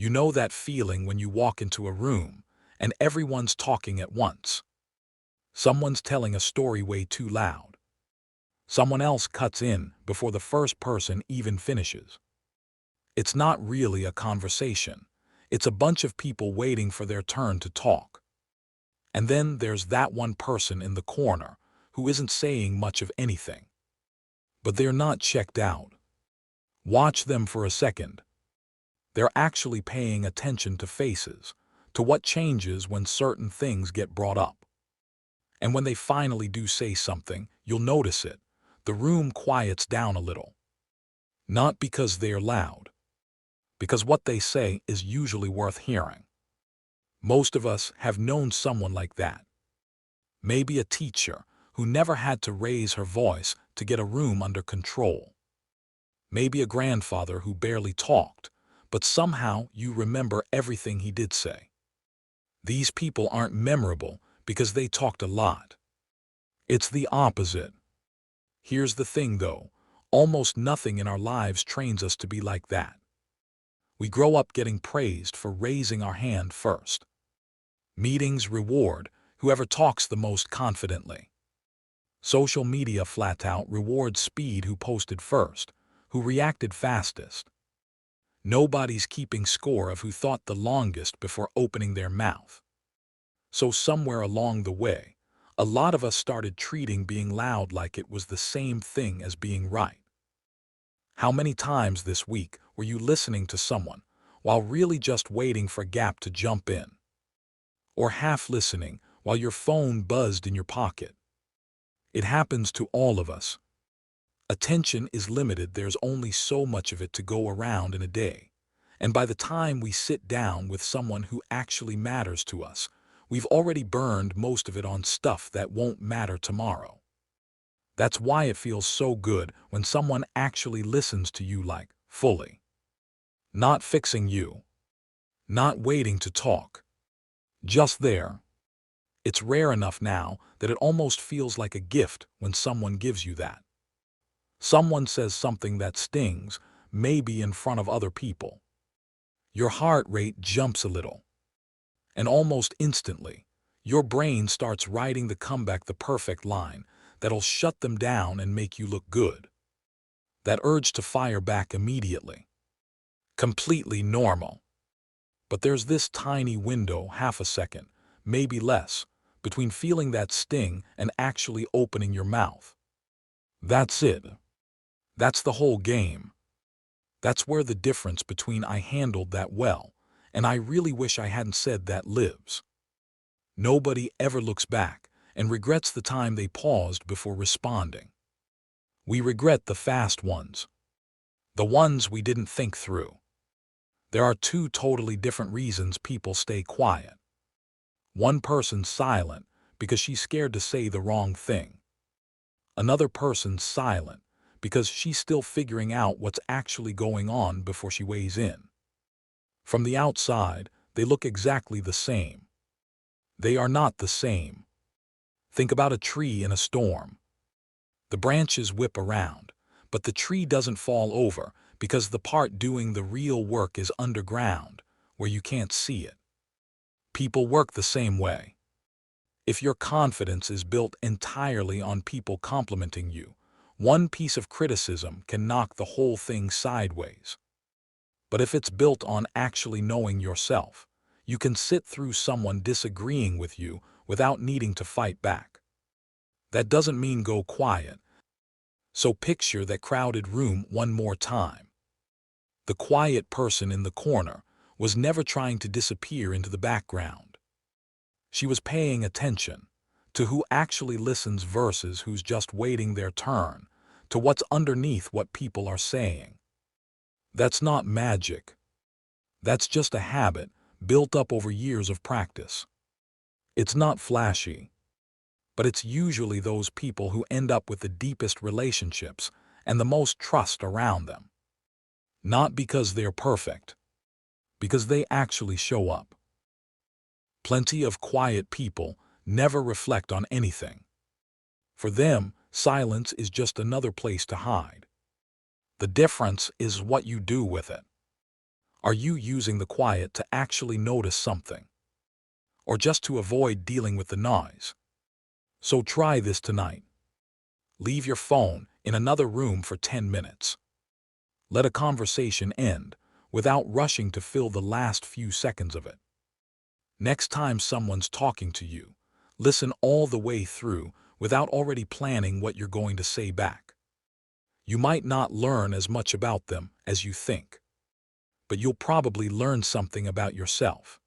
You know that feeling when you walk into a room and everyone's talking at once. Someone's telling a story way too loud. Someone else cuts in before the first person even finishes. It's not really a conversation. It's a bunch of people waiting for their turn to talk. And then there's that one person in the corner who isn't saying much of anything. But they're not checked out. Watch them for a second. They're actually paying attention to faces, to what changes when certain things get brought up. And when they finally do say something, you'll notice it. The room quiets down a little. Not because they're loud, because what they say is usually worth hearing. Most of us have known someone like that. Maybe a teacher who never had to raise her voice to get a room under control. Maybe a grandfather who barely talked, but somehow you remember everything he did say. These people aren't memorable because they talked a lot. It's the opposite. Here's the thing though, almost nothing in our lives trains us to be like that. We grow up getting praised for raising our hand first. Meetings reward whoever talks the most confidently. Social media flat out rewards speed who posted first, who reacted fastest. Nobody's keeping score of who thought the longest before opening their mouth. So somewhere along the way, a lot of us started treating being loud like it was the same thing as being right. How many times this week were you listening to someone while really just waiting for a gap to jump in? Or half listening while your phone buzzed in your pocket? It happens to all of us. Attention is limited. There's only so much of it to go around in a day. And by the time we sit down with someone who actually matters to us, we've already burned most of it on stuff that won't matter tomorrow. That's why it feels so good when someone actually listens to you, like, fully. Not fixing you. Not waiting to talk. Just there. It's rare enough now that it almost feels like a gift when someone gives you that. Someone says something that stings, maybe in front of other people. Your heart rate jumps a little. And almost instantly, your brain starts writing the comeback, the perfect line that'll shut them down and make you look good. That urge to fire back immediately. Completely normal. But there's this tiny window, half a second, maybe less, between feeling that sting and actually opening your mouth. That's it. That's the whole game. That's where the difference between "I handled that well" and "I really wish I hadn't said that" lives. Nobody ever looks back and regrets the time they paused before responding. We regret the fast ones. The ones we didn't think through. There are two totally different reasons people stay quiet. One person's silent because she's scared to say the wrong thing. Another person's silent because she's still figuring out what's actually going on before she weighs in. From the outside, they look exactly the same. They are not the same. Think about a tree in a storm. The branches whip around, but the tree doesn't fall over because the part doing the real work is underground, where you can't see it. People work the same way. If your confidence is built entirely on people complimenting you, one piece of criticism can knock the whole thing sideways. But if it's built on actually knowing yourself, you can sit through someone disagreeing with you without needing to fight back. That doesn't mean go quiet. So picture that crowded room one more time. The quiet person in the corner was never trying to disappear into the background. She was paying attention to who actually listens versus who's just waiting their turn, to what's underneath what people are saying. That's not magic. That's just a habit built up over years of practice. It's not flashy, but it's usually those people who end up with the deepest relationships and the most trust around them. Not because they're perfect, because they actually show up. Plenty of quiet people never reflect on anything. For them, silence is just another place to hide. The difference is what you do with it. Are you using the quiet to actually notice something, or just to avoid dealing with the noise? So try this tonight. Leave your phone in another room for 10 minutes. Let a conversation end without rushing to fill the last few seconds of it. Next time someone's talking to you, listen all the way through without already planning what you're going to say back. You might not learn as much about them as you think, but you'll probably learn something about yourself.